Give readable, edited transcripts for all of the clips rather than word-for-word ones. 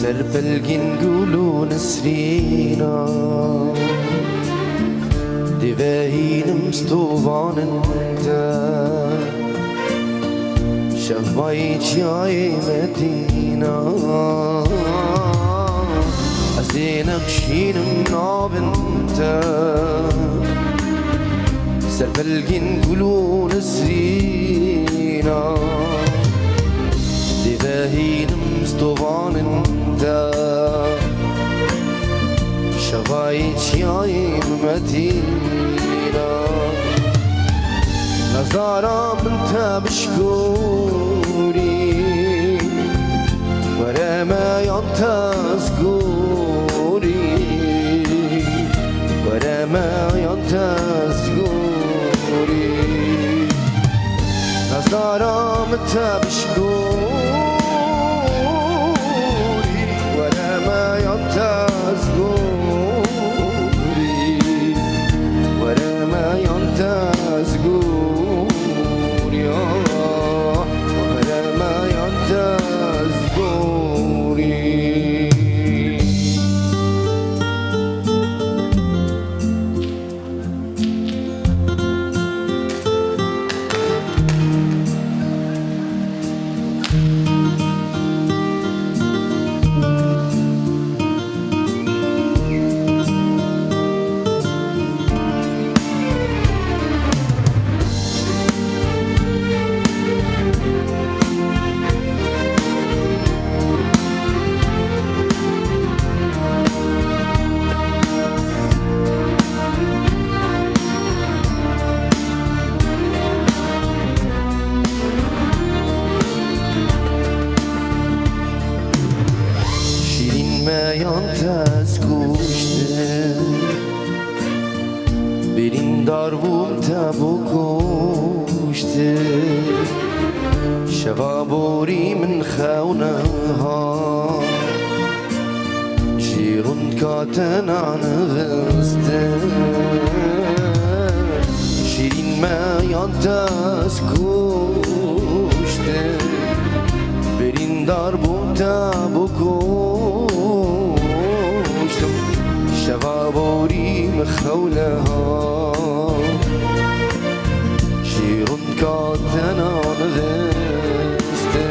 سربلگین گلو نسرینا دیوهینم ستواننده شبای چیای مدینا از این اقشینم نابنده سربلگین گلو نسرینا دیوهینم ستواننده شبای چیای مدینا نظارم انت بشكوري ورا ما ينتزقوري ورا ما ينتزقوري نظارم انت بشكوري ورا ما ينتزقوري ورا ما ينتزقوري Yantaz kuşte Birin darvum tabu kuşte Şevaburi min khawnaha Jirun katen anıvızde Şirin me yantaz kuşte Birin darvum tabu kuşte شبابوري مخولها شير كاتنا نغسته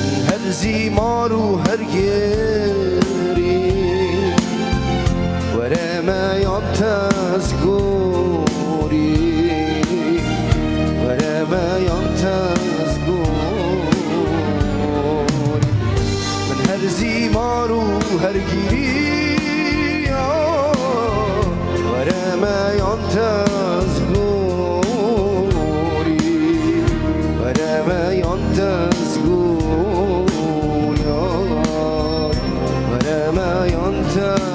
من هرزي مارو هرجيري ورا ما ينتزقوري ورا ما ينتزقوري من هرزي مارو هرجيري ما ينتزقوري ولا ما ينتزقوري ولا ما ينتزقوري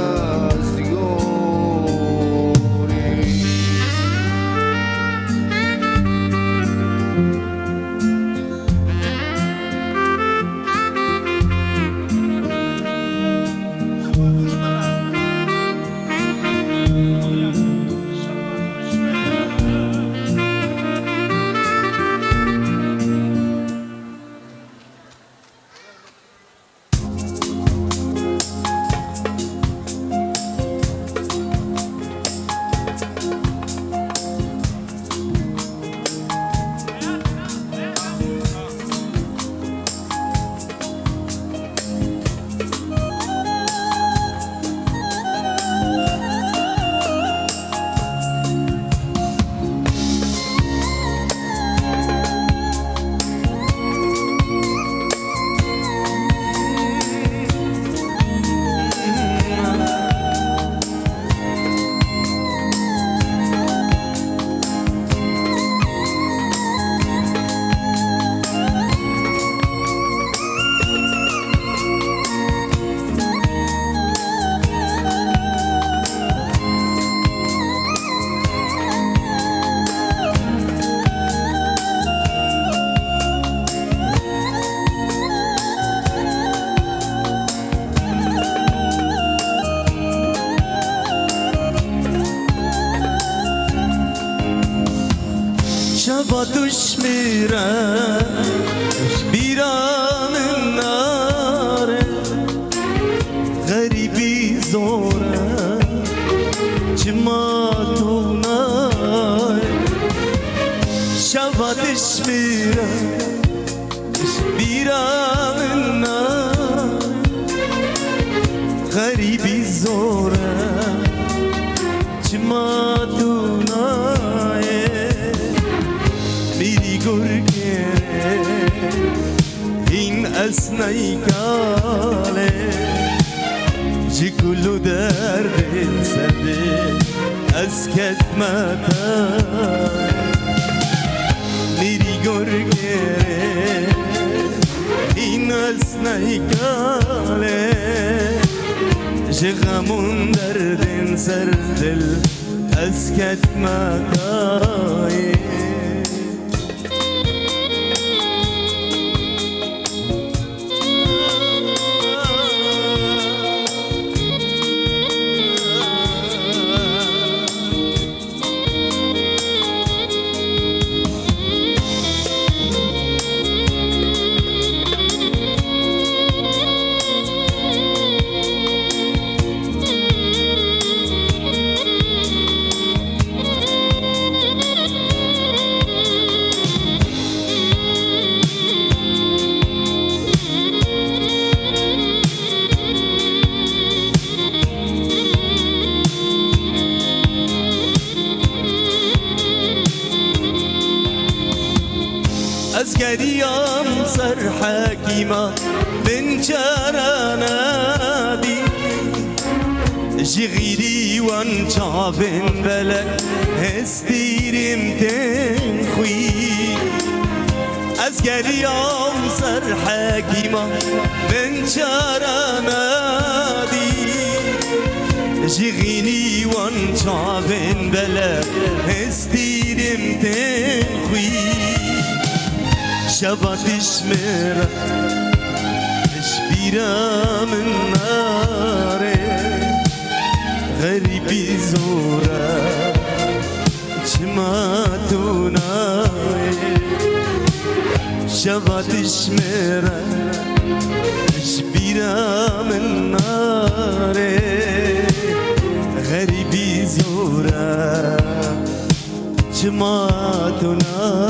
شبا دوش میرم بیرانم شبيرة شبيرة من نار غريبي زورة جمادونا میری گرگه این اسنای کاله جگلو درد سرده از کتمتا میری گرگه این اسنای کاله جغمون درد سرده از کتمتا أزكريام صر حكيمة من جرانا دي جغيري وان شعبن بلد هستيرم تنخوي أزكريام صر حكيمة من جرانا دي جغيري وان شعبن بلد هستيرم تنخوي شبات شمرة شبيرة من نار غريبي زورة جماتونا شبات شمرة شبيرة من نار غريبي زورة جماتونا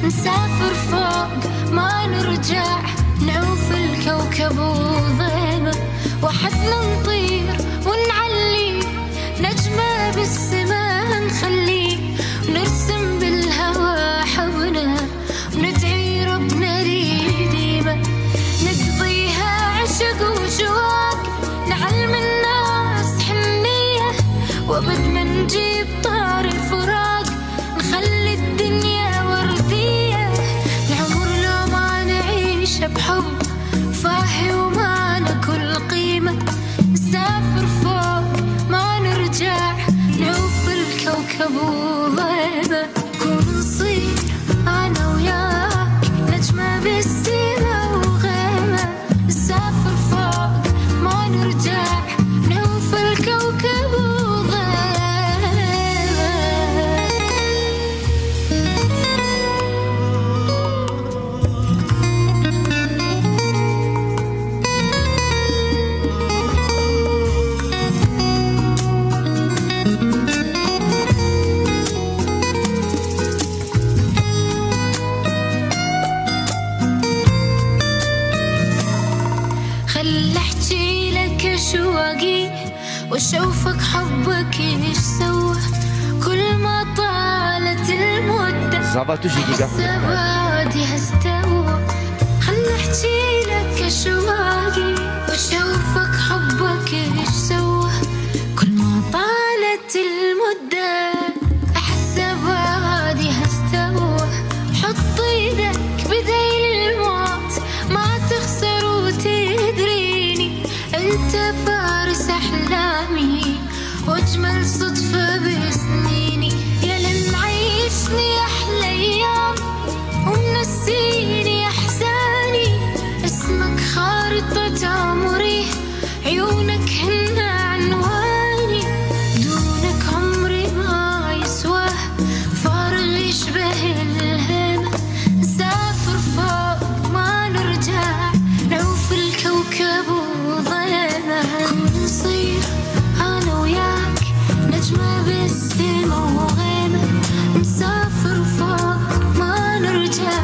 نسافر فوق ما نرجع نعوف الكوكب وظيمة وحدنا نطير ونعلي نجمة بالسما نخليه ونرسم بالهوا حبنا وندعي ربنا ريديمة نقضيها عشق وجواق نعلم الناس حنية وبد ما نجيب طار الفراق نخلي الدنيا وردية العمر لو ما نعيش بحب فاهي ومانا كل قيمة نسافر فوق ما نرجع نعوف الكوكب وضيمة كون نصير أنا وياك نجمة بالسما وغيمة نسافر فوق ما نرجع نعوف الكوكب خل احكي لك شواقي واشوفك حبك ايش سوى كل ما طالت المدة لسه بعدها استوى. خل نحكي لك اشواقي وشوفك حبك ايش سوى. كل ما طالت المدة احس بعدها استوى. حط ايدك بديل الموت ما تخسر وتدريني. انت فارس احلامي واجمل صدفة بسنيني. يا لمعيشني احلى ايام ومنسيني احزاني. اسمك خارطة عمري عيونك هن عنواني. دونك عمري ما يسواه فارغ يشبه الهمة. نسافر فوق ما نرجع نعوف الكوكب وظلمه. كون نصير أنا وياك نجمة بالسما وغيمة. نسافر فوق ما نرجع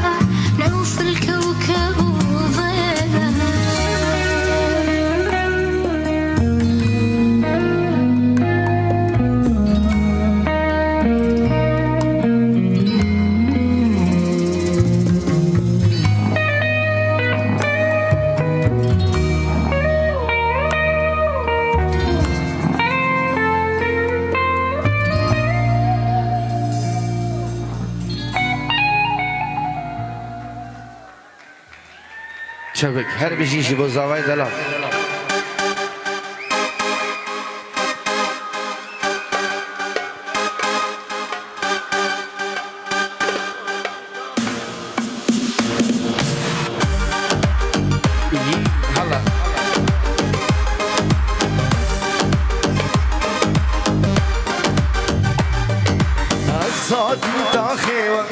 نعوف الكوكب وظلمه. شبك هر بيجي بو زاوية دلال هلا الصاد داخل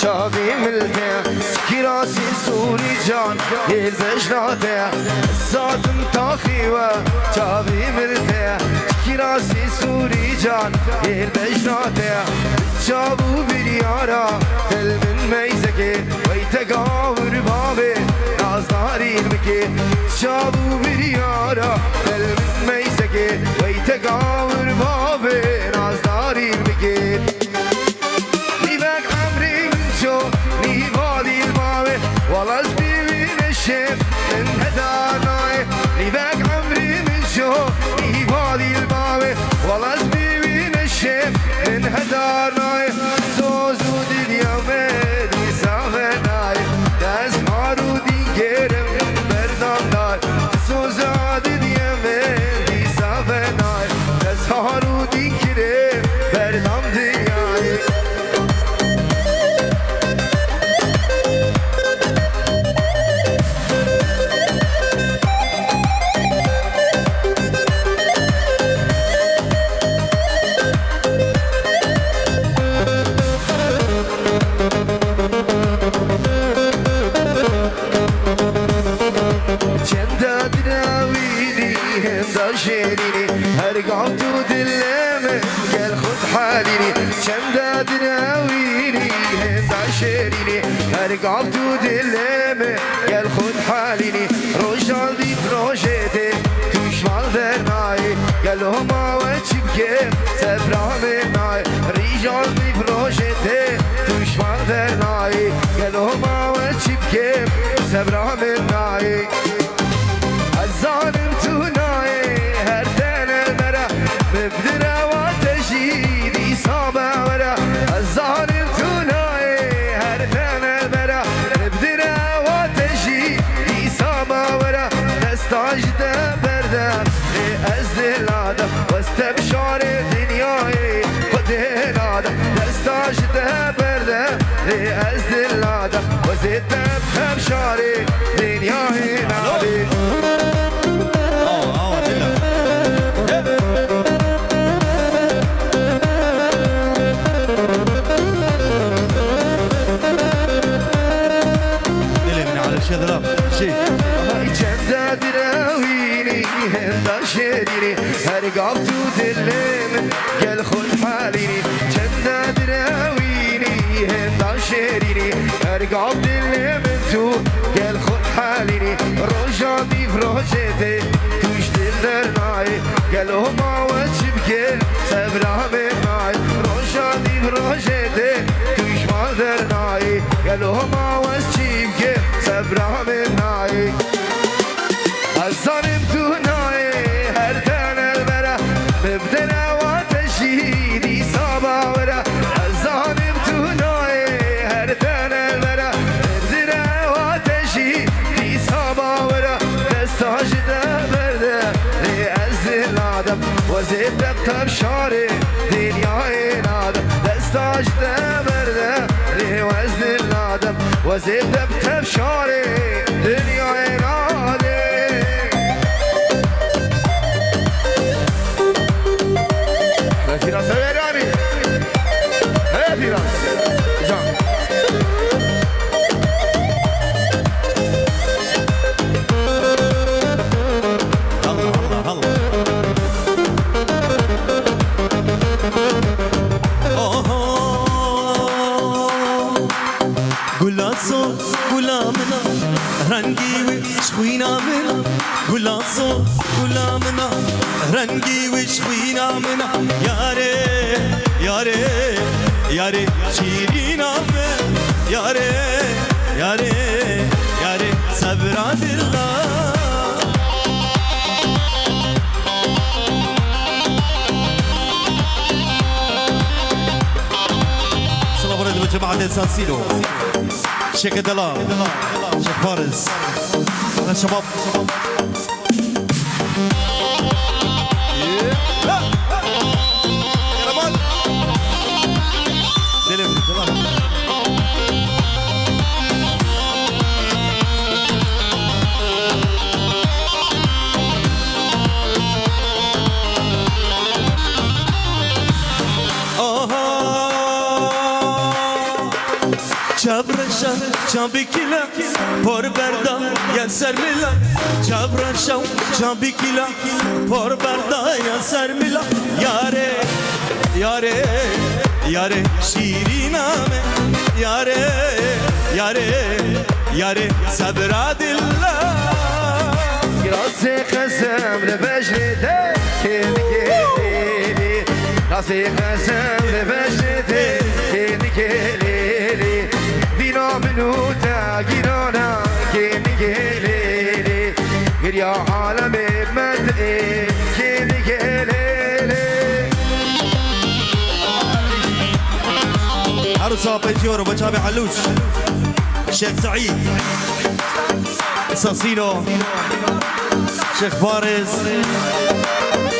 شابي ملتع كراسي سوري جان يلبش ناتع. الصاد داخل شابي ملتع كراسي سوري جان يلبش ناتع. شابو بريارا تل من ميزكي ويتقاور بابي نازداري المكي. شابو بريارا تل من ميزكي ويتقاور بابي نازداري المكي. نيبك عمري من شو نيبادي الماوي والله سبيبي نشم من هداناي. نيبك عمري من شو نيبادي الماوي والله سبيبي نشم من هداناي. سوزو دي اليومين يسافناي داز مارو دي جيرم بردانداي. سوزو دي اليومين يسافناي داز مارو دي جيرم بردانداي. رقعتو دلمه قال خد حاليني. شمداد ناويني هند عشريني. رقعتو دلمه قال خد حاليني. روشال دي بروجيتي توشمال درناي قال هما وجبكي سفرا مناي. رجال دي بروجيتي توشمال درناي قال هما وجبكي سفرا مناي. الظالم توناي مبدرة وتجيد إصابة ورا. الظالم توناي هرثنا المرا مبدرة وتجيد إصابة ورا. نستعجد بردة لأزل العادة واستبشار دنياي ودين عادة. نستعجد بردة لأزل العادة وزدت بخمشار دنياي نادي. شذرة شيء هاي جمدة دراويني هندا شيريني. هرقعتو دلمن قال خد حاليني. جمدة دراويني هندا شيريني. هرقعتو دلمن تو قال خد حاليني. روجاتي فروجتي توش دل درناي قال هما وجبكي سبرا مناي. روجاتي ما وسجيبك صبرها من ناي الظالم توناي هردان البرا مبدنا وتشيدي صابا ورا الظالم توناي هردان البرا مبدنا وتشيدي صابا ورا دستاج دبرده لأزل العدم وزيد بتبشاري دنياي نادم دستاج دبرده لوزن العدم وزيد بتبشاري دنياي نادم فراس ويراني هي فراس جان الله الله گلاسو گلامنا رنگی و شخوینا منا گلاسو گلامنا رنگی و شخوینا منا یاره یاره یاره شیرینا من یاره یاره یاره صبرات الله جماعة سانسيرو شيخ دلال شيخ فارس يا شباب يا رمال دلم دلال چابرشا چابیکیلا پر بردا یا سر میلا چابرشا چابیکیلا پر بردا یا سر میلا یاره یاره یاره شیرینامه یاره یاره یاره صبر دلا راسي قسم لبجلتي كيلي راسي قسم لبجلتي كيلي دينا منو تاقينانا كيلي غير يا عالمي مدئي كيلي عروسة بيتيورو بجابي علوش شيخ سعيد ساسينو شيخ فارس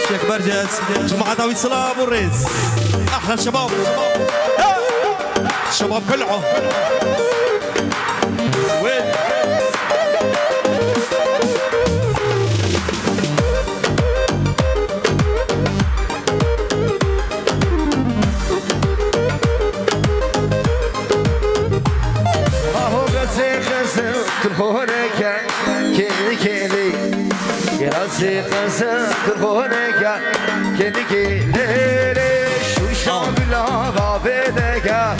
شيخ برجس جماعة داوي السلام والريز أحلى الشباب الشباب كلهم وين تلفونك كيلي يا راسي قسم تلفونك كيلي شو شاب لا بابدك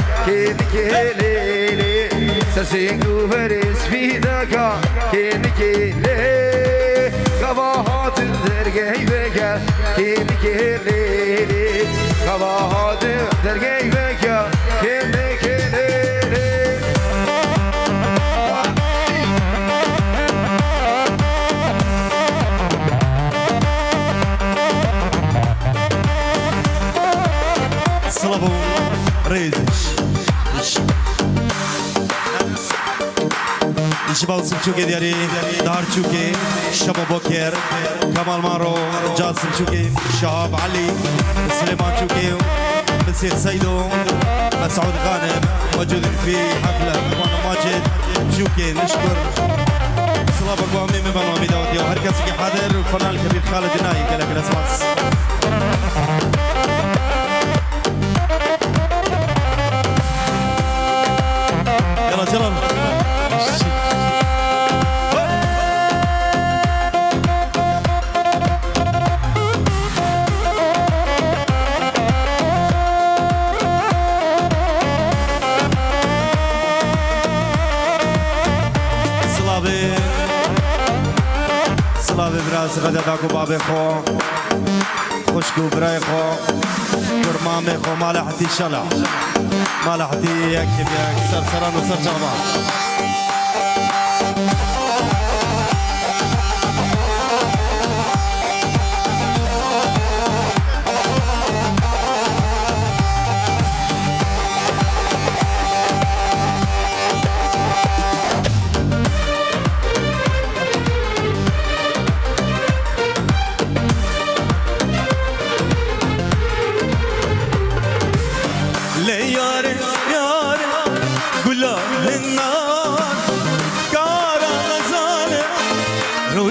كيلي سسينو فرس فيدك كيلي قباحات درجيبك كيلي قباحات درجيبك كيلي صلبوا ريزش الشباب سمشوكي دياري دار شوكي شباب بوكير كمال مارو جاسم شوكي شهاب علي سليمان شوكي مسير سيدو مسعود غانم موجود في حفلة اخوانا ماجد شوكي نشكر صلاب اقوامي من بنوامي داودي وهركز حاضر الفنان الكبير خالد الناي كلك الاسماس يلا جلال سلابي براس غدا داكو بابي خو خوشكو براي خو كرمامي خو مالحتي شلع مالحتي يكتب يك سرسران وسرجابان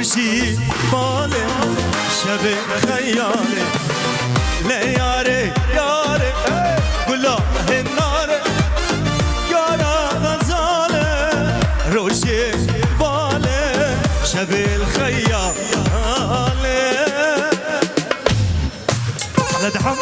روشي بالي شبه خيالي لا ياري ياري قلا النار يارا غزالي روشي بالي شبه الخيالي على دحم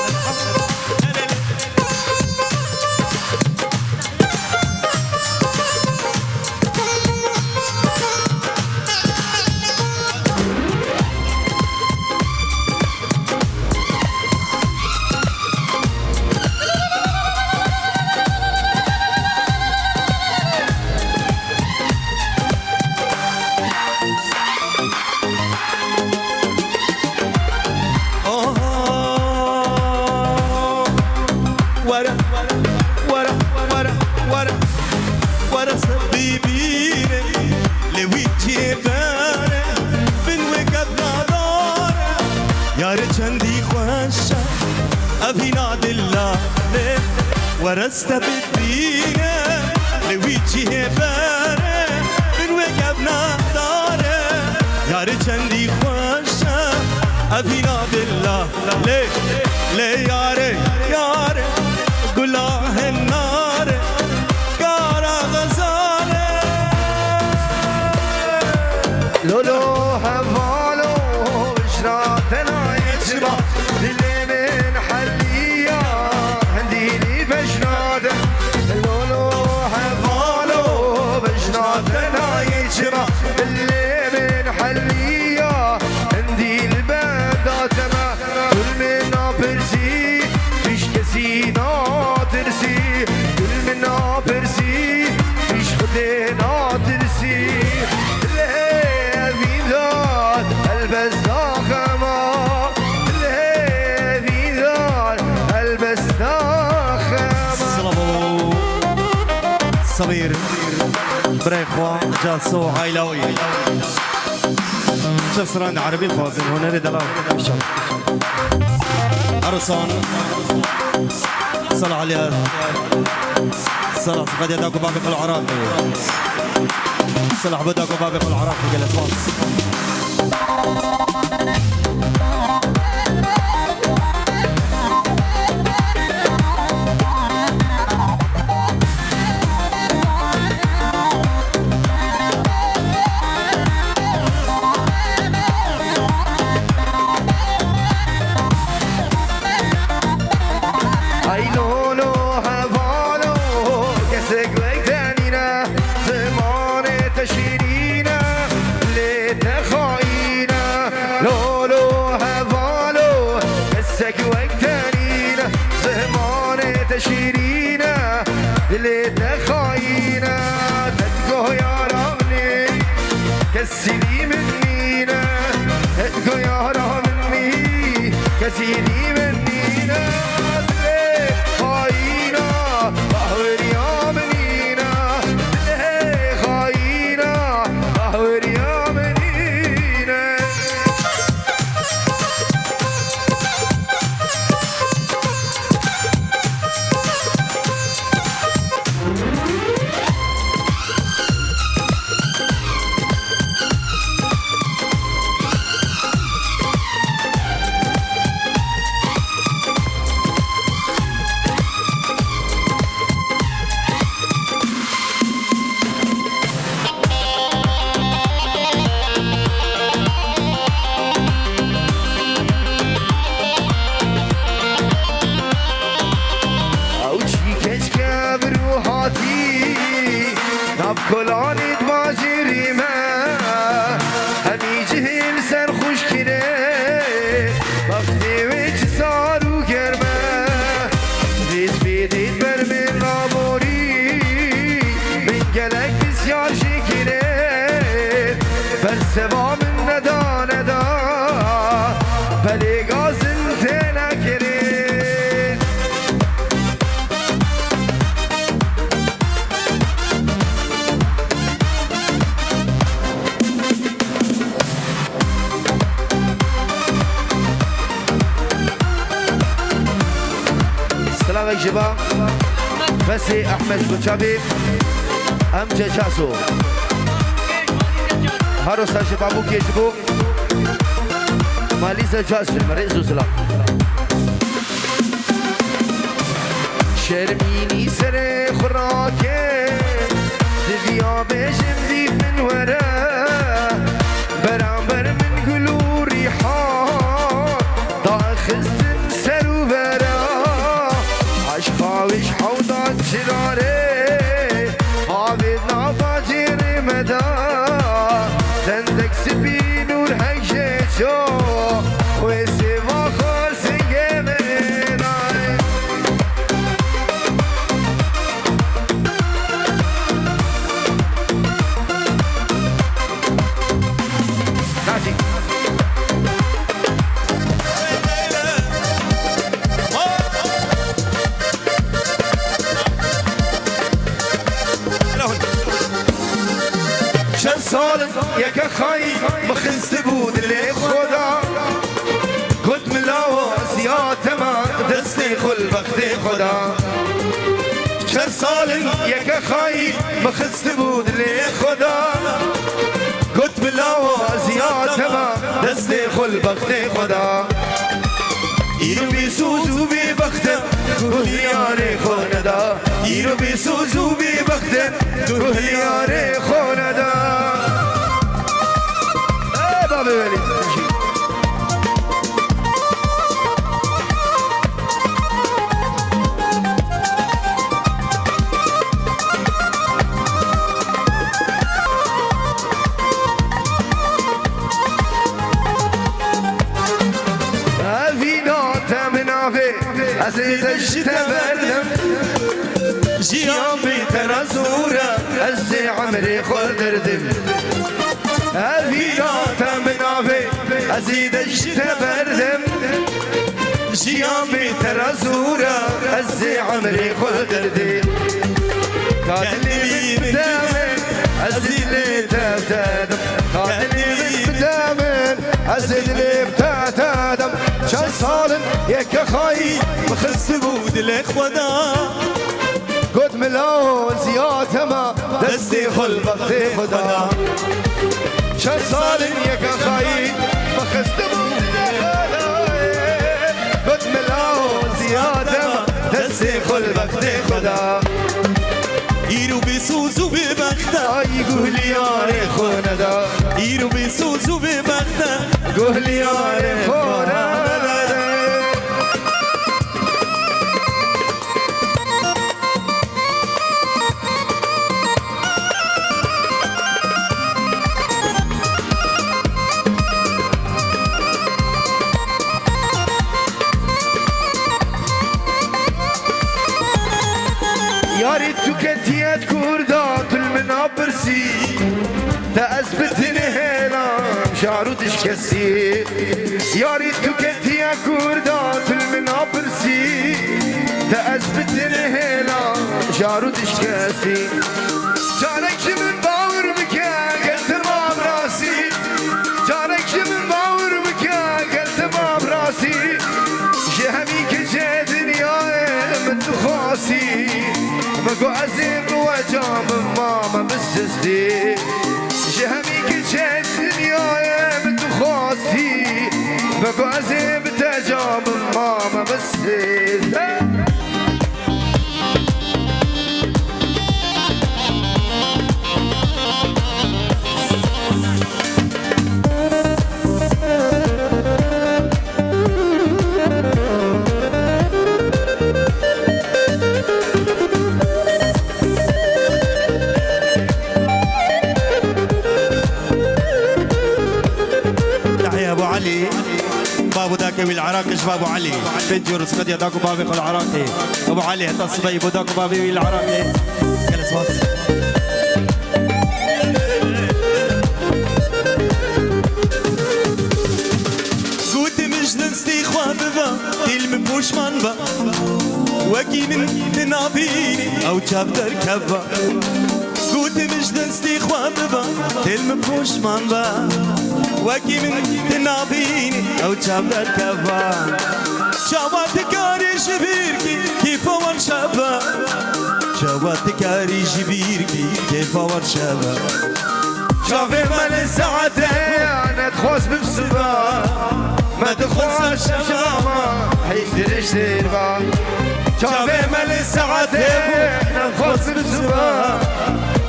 ورست بالدينة لويتي هبارة من وقفنا دارة يا رجندي خوشة أبينا بالله ليه ليه ياري ياري قلاه النار قارا غزالة لولو هفالو بشراتنا يتبع اللي من حليا هندي لي بجناده لولو هفالو بشراتنا يتبع اللي من حليا هندي البداتنا كل منا برسي فيش كسينا ترسي كل منا برسي فيش خدينا ترسي البس داخما الهدي ذار البس داخما صبير بريخوا جالسو عيلوي شوف سران عربي خوازن هنا ردلاو عرسان صلى عليها صلى قد يداكو بابق العراق صلى بداكو بابق العراق قال فاس تشيرينا اللي تخاينا تتقو يا رامني كسيدي منينا تتقو يا رامني كسيدي منينا اللي خاينا بحور يا منينا اللي خاينا بحور يا منينا کلانی دواجری من همی جهل سر خوش کنه وقتی ویچ سارو گرمه ریز بیدید بر من بسیار شکره برسوا من ندا ندا بلی گازن تنکره سلام عليك شباب بسي احمد بوشابي امجد شاسو هارو سا شبابو كيجبو ماليزا جاسو مريزو سلام شرميني سري خراكي دبيا بيجم ديب من ورا برامبر من قلو ريحان ضاع خستن سرو برا عشقاوش حوضان شراري عابد ناباجير مدى زندك سبين والحجيشو ويسيبا خالص جيمين ناجي شن سال يك خاي مخنس بود اللي خدا قلت ملاوى زيادة ما دستي خل بختي خدا شن سال يك خاي مخنس بود اللي خدا قلت ملاوى زيادة ما دستي خل بختي خدا يرو بيسوزو ببخته قول ياري خوندا يرو بيسوزو ببخته قول ياري خوندا ايه بابي ولي أزيد الشتبردم جيامي ترزورة أزي عمري خلدردم أفيناتا منافي أزيد الشتبردم جيامي ترزورة أزي عمري خلدردم كاتلي بدامن أزيد لي تفتادم كاتلي بدامن أزيد لي بتاتادم شان صالن يك خاي مخس بود الاخودا قد ملون زيادة ما دستي خل بختي خدا شان صالن يك خاي مخس بود الاخودا قد ملون زيادة ما دستي خل بختي خدا يرو بيسوزو ببخته يقول يا خوندا يرو بيسوزو ببخته قول يا خوندا ياري تكتيات كوردا كل من عبرسي تأثبتني هنا شعرو تشكسي ياري تكتيات كوردا كل من عبرسي تأثبتني هنا شعرو تشكسي جارك من باور بكا قلت ما براسي جارك من باور بكا قلت ما براسي جهمي كجا دنيا من تخاصي مقو عزيم وجام ماما بسسدي جهمي كجا دنيا من تخاصي مقو عزيم تجام ماما بسسدي بابو داك بالعراق شباب علي بنجرس قد يداكو بابي خل عراقي ابو علي حتى الصبي بداكو بابي بالعراقي جلس واس پوشمان با وکی من نابینی او چاب در کبا گوتمش دستی خواب با دلم پوشمان با وکی من نابینی او چاب در کبا شوات کاری شبیر کی فور شبا شوات کاری شبیر کی فور شبا شافي مال ساعتين انا تخوص بسبا ما تخوص شبابا حيش تشتري با شافي مال ساعتين انا تخوص بسبا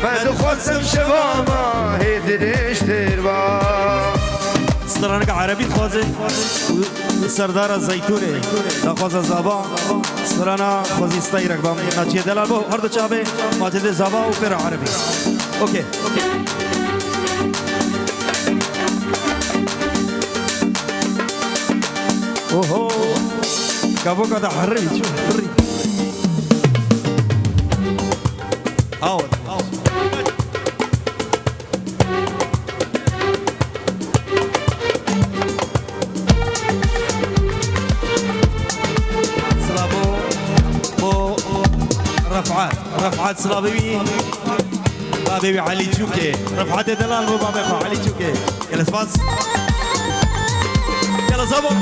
ما تخوص شبابا هي تشتري با سرانك عربي خوازه سردار الزيتوني لا خوازه زابا سرانا خوازي ستايرك بام ناتشي دلال بو هر دو چابه ماجد زابا و پر عربي اوكي اوهو كابو كده حري شوف حري اوت رفعت صلابيبي بابي علي تشوكي رفعت دلال بو بابي علي تشوكي يلا سباس يلا زبط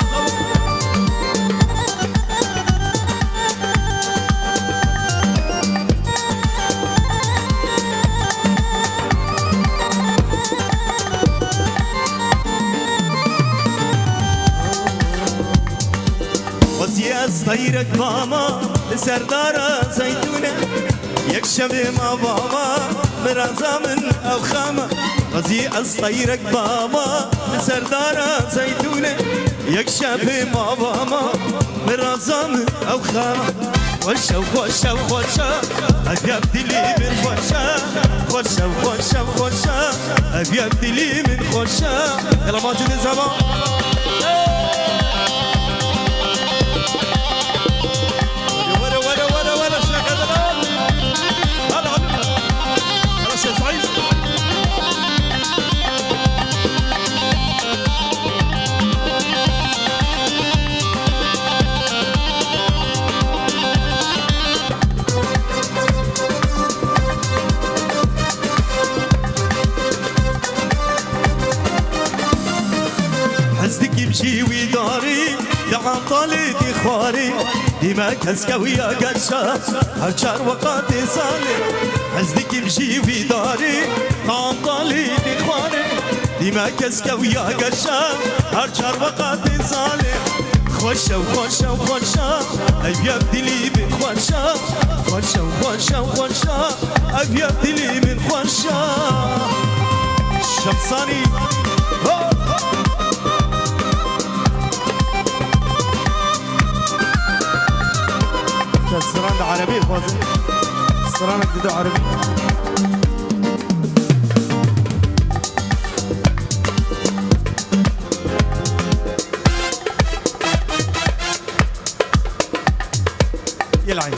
وزياز طيرك ماما سردارة زيتونة يكشف ما بابا مرازا من أو خامة غزي أصطيرك بابا سردارة زيتونة يكشف ما بابا مرازا من أو خامة خوشا وخوشا وخوشا أبيب دلي من خوشا خوشا وخوشا وخوشا أبيب دلي من خوشا يلا ماجد الزمان بشي وداري دعم طالتي خواري ديما كسكوية قرشا هالشار وقاتي صالي حزدك بشي وداري دعم طالتي خواري ديما كسكوية قرشا هالشار وقاتي صالي خوشا وخوشا وخوشا أبيب دلي من خوشا خوشا وخوشا وخوشا أبيب دلي من خوشا شمساني السران ده عربي خوازي السرانك ده عربي يلعن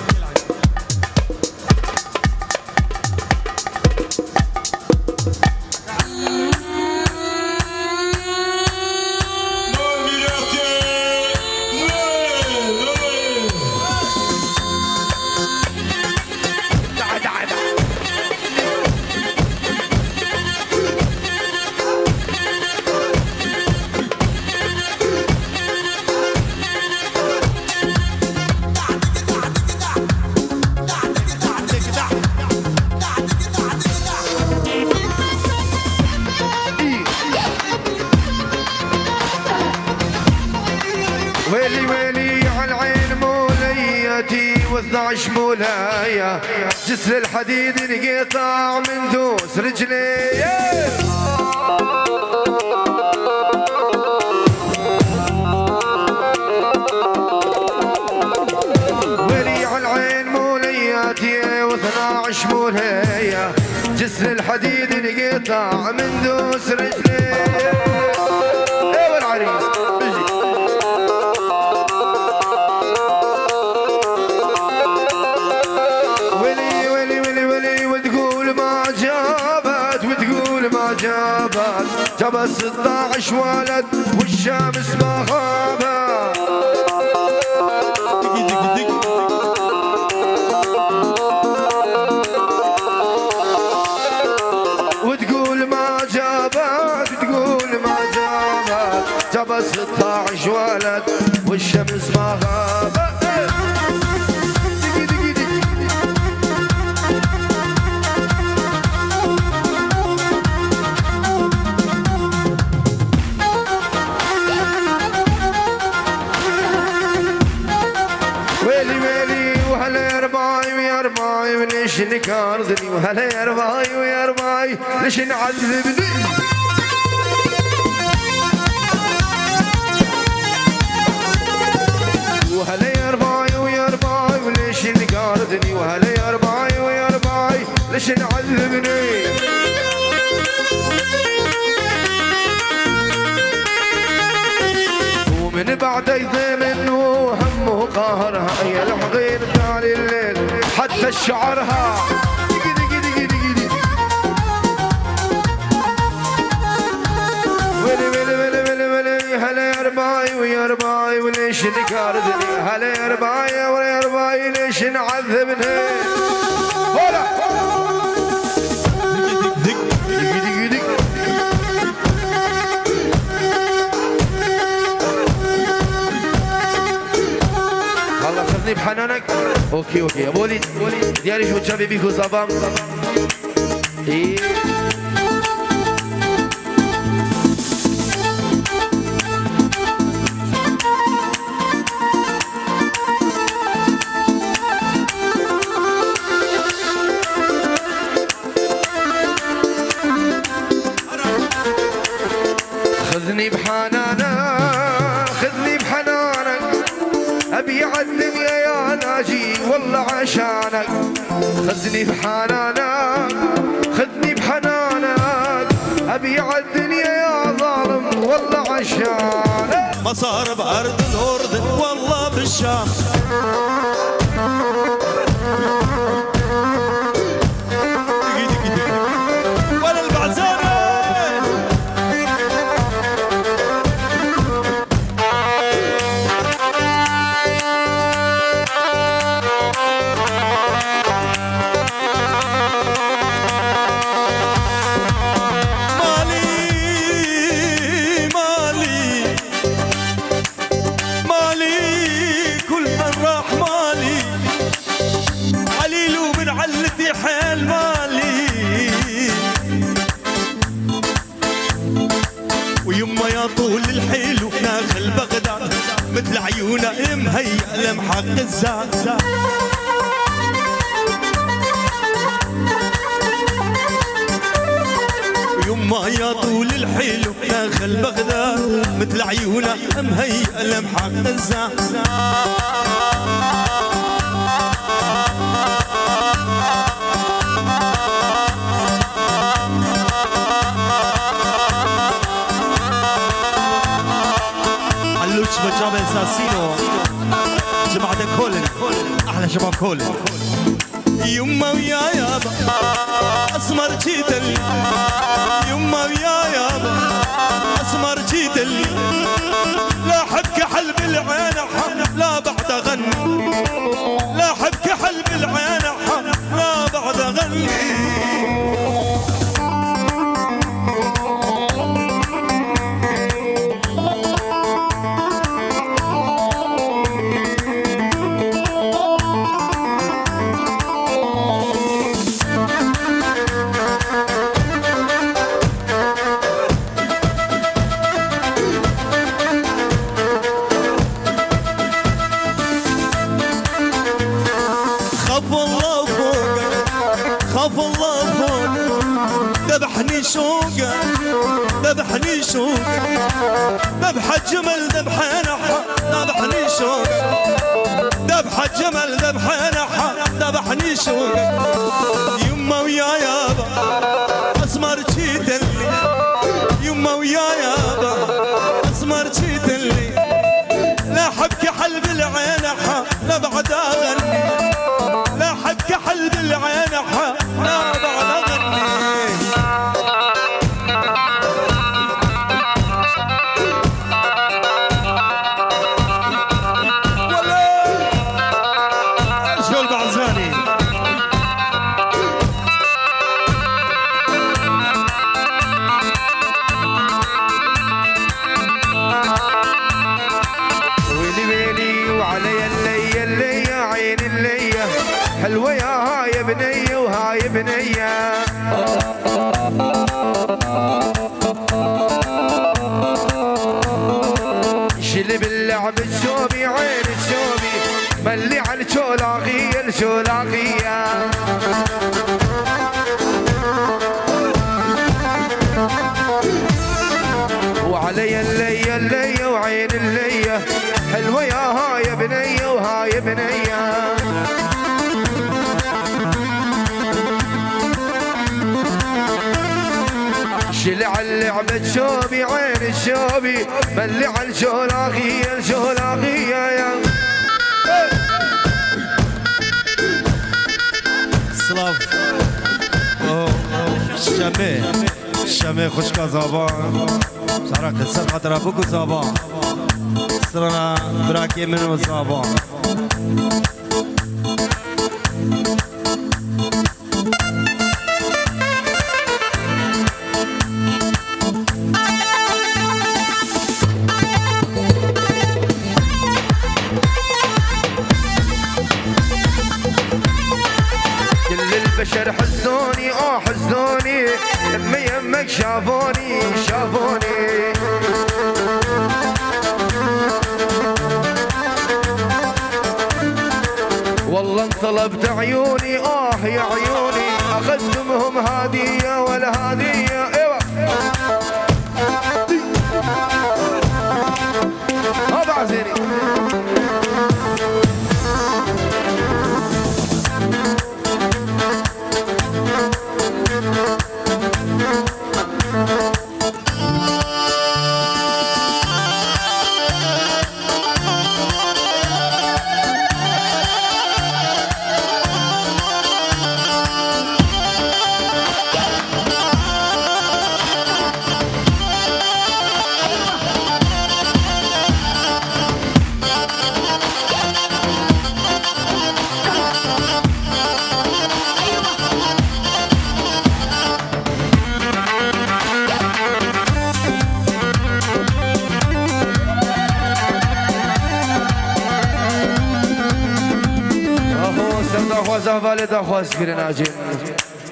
ويلي ويلي عالعين موليتي و12 مولايا جسر الحديد انقطع من دوس رجلي ويلي عالعين موليتي و12 مولايا جسر الحديد انقطع من دوس رجلي ايوه العريس جاب 16 ولد والشمس ما غابت 16 ولد والشمس ما غابت. ويلي ويلي وهلا يا رباي ويا رباي وليش نكارضني، وهلا يا رباي ويا رباي ليش نعذبني. وهلا يا رباي ويا رباي وليش نكارضني، وهلا يا رباي ويا رباي ليش نعذبني. ومن بعد يضمن وهمه قهرها يا الحضير طال الليل حتى شعرها. ويلي ويلي ويلي ويلي ويلي هلا يا رباي ويا رباي وليش نكاردني، هلا يا رباي ويا رباي ليش نعذبني. هلا والله خذني بحنانك. اوكي اوكي يا بولي ديالي شو تشافي بيكو زبام. ايه خذني بحنانك خذني بحنانك ابي عالدنيا يا ناجي والله عشانك. خذني بحنانك خذني بحنانك ابي عالدنيا يا ظالم والله عشانك. ما صار بأرض الأردن والله بالشام. ولا البعزانة ويما يا طول الحلو ناخل بغداد مثل عيونه مهيأ لمحق الزاد. ويما يا طول الحلو ناخل بغداد مثل عيونه مهيأ لمحق الزاد. شباب اساسينو جماعة كولن احلى شباب كولن. يما ويا يابا اسمر جيتلي، يما ويا يابا اسمر جيتلي، لا حب كحل بالعين لا بعد اغني، لا حب كحل بالعين لا بعد اغني. خاف الله فوق ذبحني شوقه ذبحني شوقه ذبح الجمل ذبح نحى ذبحني شوقه ذبح الجمل ذبح نحى ذبحني شوقه. يما ويا يابا اسمر جيتلي، يما ويا يابا اسمر جيتلي، لا حب كحل بالعين لا بعد اغني، لا حب كحل بالعين لا بعد اغني. Ah علي اللي اللي وعين اللي حلوة يا هاي بنية وهاي بنية شل على اللعبة شوبي عين الشوبي ملي على الشولاخية الشولاخية يا سلاف شمه خوشکا زبان سرا قصه خاطر بگو زبان سرنا براکی منو زبان البشر حزوني حزوني لما يمك شافوني شافوني والله انطلبت عيوني يا عيوني اخذتمهم هدية ولا هدية ايوه هذا عزيني زهفالي دخواس كرناجين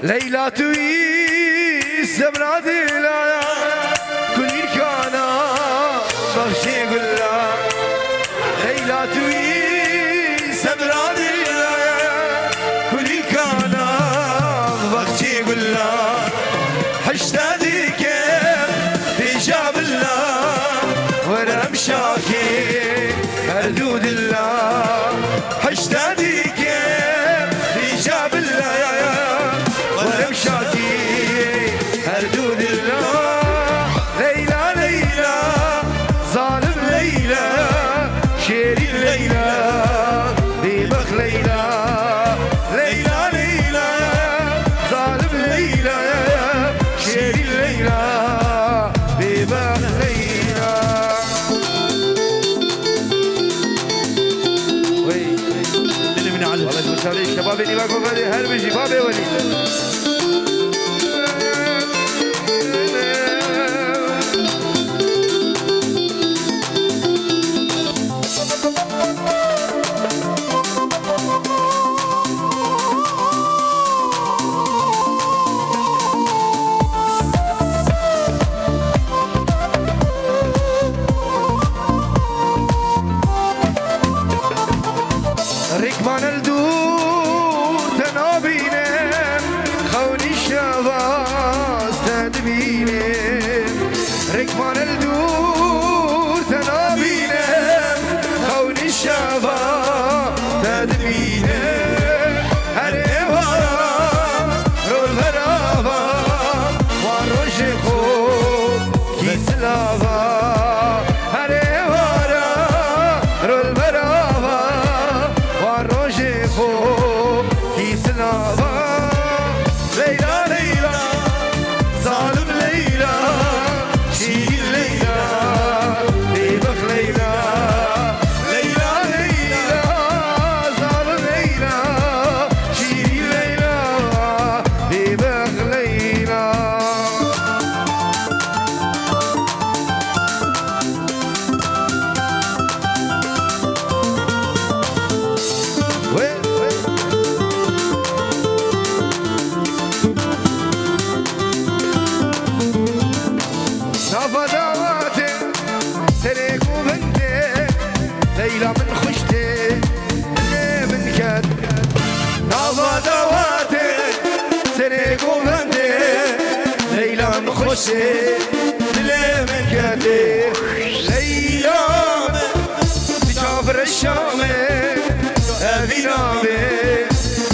ليلى توي سبرادي لا كل كان بخشي قلا ليلى توي سبرادي لا كل كان بخشي قلا حشتاديك في جاب الله وانا مشاكي هردود الله حشتاديك جاب الله يا ورمشاتي هردود الله ليلى ليلى ظالم ليلى شيري ليلى بيبخ ليلى ليلى ليلى ظالم ليلى شيري ليلى بيبخ ليلى اللي من على شباب اللي باكو غادي هربي شباب يا وليد ركبان الدور تنابينم خوني الشباز تدبينم ركبان الدور تنابينم خوني الشباز تدبينم هري ورا رول فرابا وروش خوب كيس لافا هري ورا رول فرابا كيس لافا ليلى ليلى ظالم ليلى شيل ليلى بيبخ ليلى ليلى ليلى ظالم ليلى شيل ليلى بيبخ ليلى ليلى من خشتي اللي من كد نافا دواتي سريق وفندي ليلى من خشتي اللي من كد شكتي ليام بجافر الشامي أبي نامي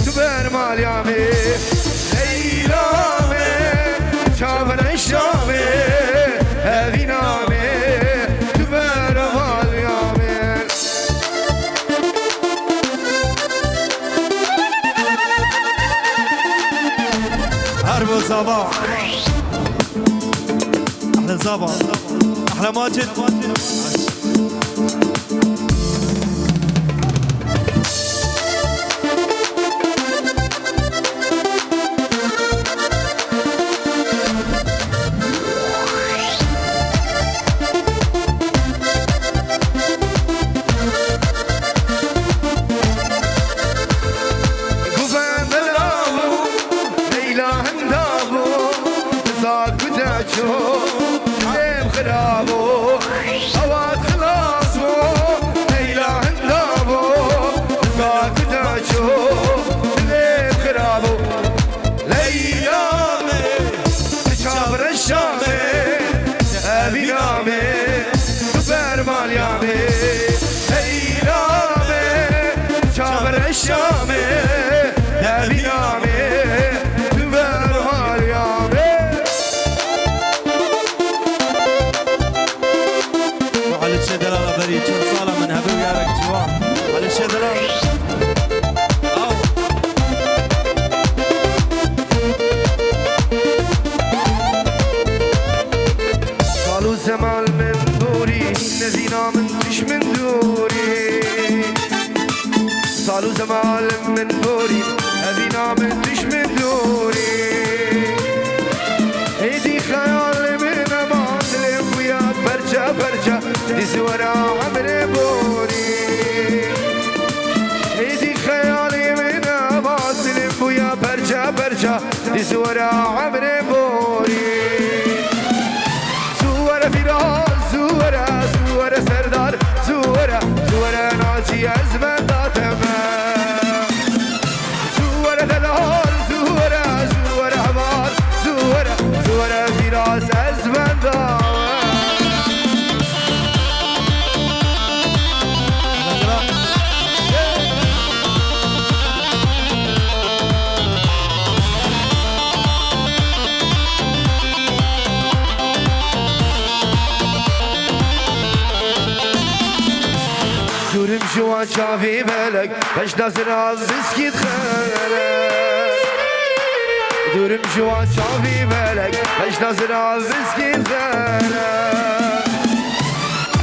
تبر مال يامي ليام بجافر الشامي أبي نامي تبر مال يامي هربوا صباح احلى صباح احلى ماجد ليم خرابو هوات خلاصو ليلى هندابو ذاك داشو ليم خرابو ليلى شابر الشامي أبي نامي كبر مال يامي ليلى شابر الشامي أبي نامي كبر مال يامي على الشدلة بريد شو صالة من هبل يا رك جوان على الشدلة أو قالوا زمان من دوري نزينا من تش من دوري صالوا زمان من دوري أبينا من تش من دوري ايدي خيال من ماطلب ويا برجة برجة دي زورا عمري بوري ايدي خيالي من ماطلب ويا برجة برجة دي زورا عمري بوري زورة فراس زورة سردار زورة ناجي أزمن داتما زورة دلال زورة حمار زورة فراس أزمن داتما دورم جوان شافي ملك باش نازل عالمسكي تخلك دورم جوان شافي ملك باش نازل عالمسكي تخلك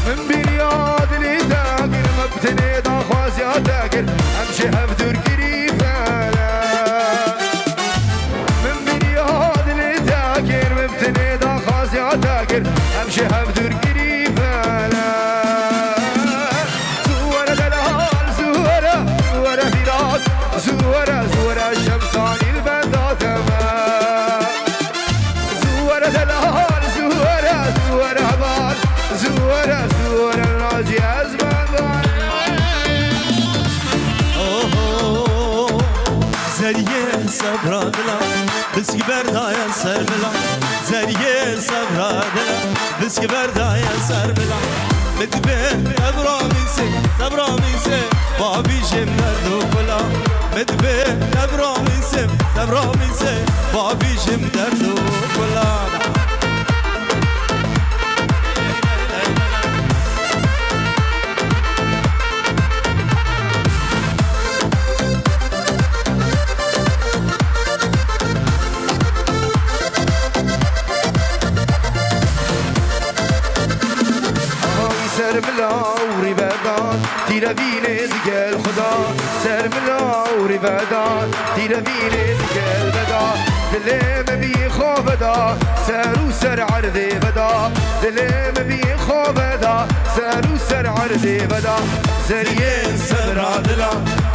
من بنياد اللي تاكر مبتني دا خوازي تاكر امشي هفدور كريفالك من بنياد اللي تاكر مبتني دا خوازي تاكر امشي هفدور كريفالك زورة الشمساني البندات ما زورة دلال زورة هبال زورة الناجي أزمان زریه صبر دلا بسکی بردای سر بلا زریه صبر دلا بسکی بردای سر بلا مدبه ابرامی سه بابی جم دردو کلا مدبه ابرامی سه بابی جم دردو کلا سر ملاوری بدان تیره بینه دیگل خدا سر ملاوری بدان تیره بینه دیگل بدا دلم بی خواب دا سر عرضی بدا دلم بی خواب دا سر عرضی بدا زریه صبر عدلا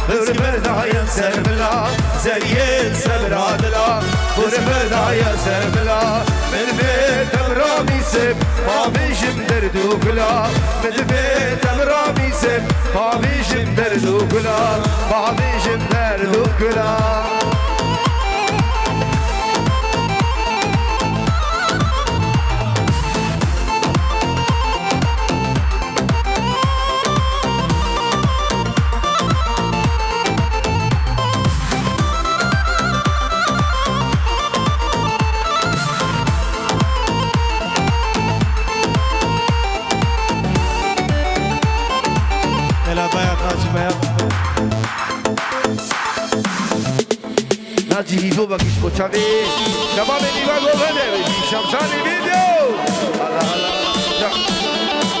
بر بردای سر بلا زریه صبر عدلا بر بردای سر بلا من بیت امرامی سب پاویشم دردو کلا من بیت امرامی سب پاویشم دردو کلا پاویشم دردو کلا بابا كيش بوتشافي شباب نيبا غوفنده شمشاني فيديو الله الله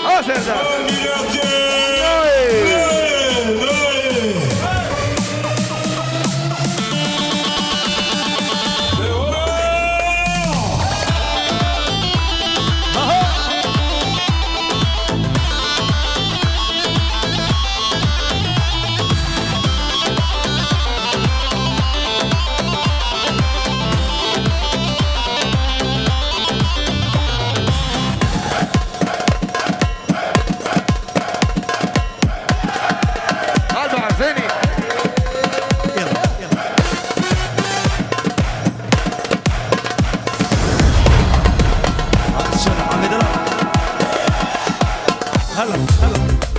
اه سردار هلا